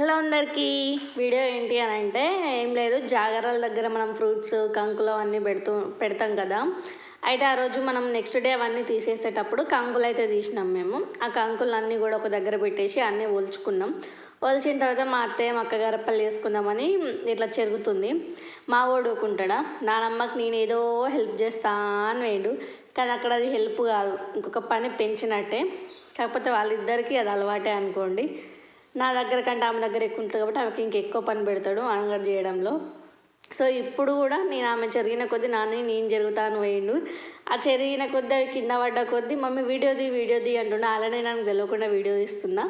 Hello అందరికీ. Video ఏంటి అని అంటే ఏం లేదు, జాగరాల దగ్గర మనం ఫ్రూట్స్ కంకులు అవన్నీ పెడతాం కదా. అయితే ఆ రోజు మనం నెక్స్ట్ డే అవన్నీ తీసేసేటప్పుడు కంకులు అయితే తీసినాం మేము. ఆ కంకులు అన్నీ కూడా ఒక దగ్గర పెట్టేసి అన్నీ ఒలుచుకున్నాం. ఒలిచిన తర్వాత మా అత్తయ్య మక్కగారప్పలు చేసుకుందామని ఇట్లా చెరుగుతుంది. మా ఊడుకుంటాడా నానమ్మకి నేను ఏదో హెల్ప్ చేస్తా అని వేడు, కానీ అక్కడ అది హెల్ప్ కాదు, ఇంకొక పని పెంచినట్టే. కాకపోతే వాళ్ళిద్దరికీ అది అలవాటే అనుకోండి. నా దగ్గర కంటే ఆమె దగ్గర ఎక్కువ ఉంటుంది కాబట్టి ఆమెకి ఇంకెక్కువ పని పెడతాడు అంగడి చేయడంలో. సో ఇప్పుడు కూడా నేను ఆమె జరిగిన కొద్దీ నేను జరుగుతాను వేయండు. ఆ జరిగిన కొద్దీ అవి కింద పడ్డ కొద్దీ మమ్మీ వీడియోది అంటున్నా. అలానే నాకు తెలియకుండా వీడియో తీస్తున్నా.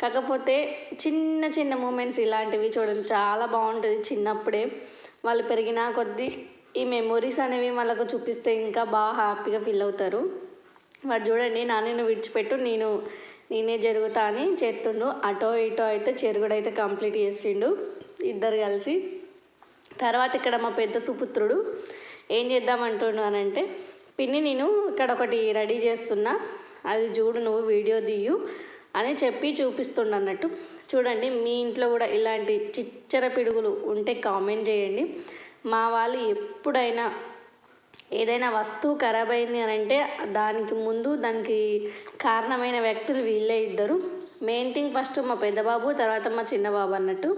కాకపోతే చిన్న చిన్న మూమెంట్స్ ఇలాంటివి చూడండి, చాలా బాగుంటుంది. చిన్నప్పుడే వాళ్ళు పెరిగిన కొద్దీ ఈ మెమొరీస్ అనేవి వాళ్ళకు చూపిస్తే ఇంకా బాగా హ్యాపీగా ఫీల్ అవుతారు. వాడు చూడండి, నాన్నను విడిచిపెట్టు నేనే జరుగుతా అని చేస్తుండు. అటో ఇటో అయితే చెరుగుడైతే కంప్లీట్ చేసిండు ఇద్దరు కలిసి. తర్వాత ఇక్కడ మా పెద్ద సుపుత్రుడు ఏం చేద్దామంటుండు అని అంటే, పిన్ని నేను ఇక్కడ ఒకటి రెడీ చేస్తున్నా, అది చూడు నువ్వు వీడియో తీయు అని చెప్పి చూపిస్తుండు అన్నట్టు. చూడండి, మీ ఇంట్లో కూడా ఇలాంటి చిచ్చర పిడుగులు ఉంటే కామెంట్ చేయండి. మా వాళ్ళు ఎప్పుడైనా ఏదైనా వస్తువు ఖరాబ్ అయింది అని అంటే దానికి కారణమైన వ్యక్తులు వీళ్ళే ఇద్దరు. మెయిన్ థింగ్ ఫస్ట్ మా పెద్ద బాబు, తర్వాత మా చిన్న బాబు అన్నట్టు.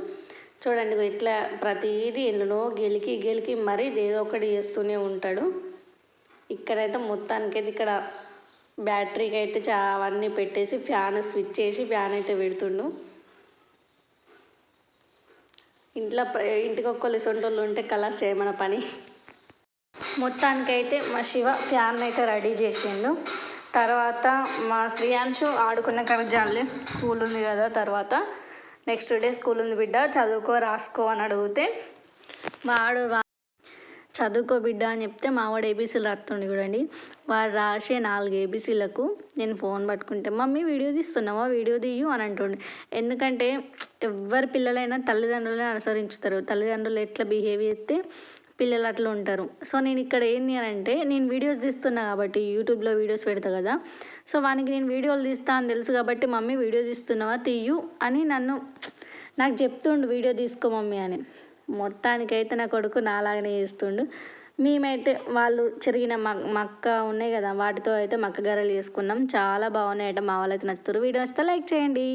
చూడండి, ఇట్లా ప్రతిదీ ఎన్నో గెలికి మరీ ఏదో ఒకటి చేస్తూనే ఉంటాడు. ఇక్కడైతే మొత్తానికైతే ఇక్కడ బ్యాటరీకి అయితే అవన్నీ పెట్టేసి ఫ్యాన్ స్విచ్ చేసి ఫ్యాన్ అయితే పెడుతుండు. ఇంటికి ఒక్కళ్ళు ఇసొంటోళ్ళు ఉంటే కలర్స్ ఏమైనా పని. మొత్తానికైతే మా శివ ఫ్యాన్ అయితే రెడీ చేసిండు. తర్వాత మా శ్రీయాంశు ఆడుకున్న కవిజాలే స్కూల్ ఉంది కదా, తర్వాత నెక్స్ట్ డే స్కూల్ ఉంది బిడ్డ చదువుకో రాసుకో అని అడిగితే వాడు చదువుకో బిడ్డ అని చెప్తే మావాడు ఏబీసీలు రాస్తుండే. చూడండి, వాడు రాసే 4 ఏబీసీలకు నేను ఫోన్ పట్టుకుంటే మమ్మీ వీడియో తీస్తున్నావా, వీడియో తీయు అని అంటుండే. ఎందుకంటే ఎవరి పిల్లలైనా తల్లిదండ్రులనే అనుసరించుతారు. తల్లిదండ్రులు ఎట్లా బిహేవ్ చేస్తే పిల్లలు అట్లా ఉంటారు. సో నేను ఇక్కడ ఏంటి అని అంటే, నేను వీడియోస్ తీస్తున్నా కాబట్టి యూట్యూబ్లో వీడియోస్ పెడతా కదా. సో వానికి నేను వీడియోలు తీస్తా అని తెలుసు కాబట్టి మమ్మీ వీడియో తీస్తున్నావా తీయు అని నాకు చెప్తుండు, వీడియో తీసుకో మమ్మీ అని. మొత్తానికైతే నా కొడుకు నాలాగనే చేస్తుండు. మేమైతే వాళ్ళు చెరిగిన మక్క ఉన్నాయి కదా, వాటితో అయితే మక్క గారెలు చేసుకున్నాం. చాలా బాగున్నాయట, మా వాళ్ళైతే నచ్చుతారు. వీడియో వస్తే లైక్ చేయండి.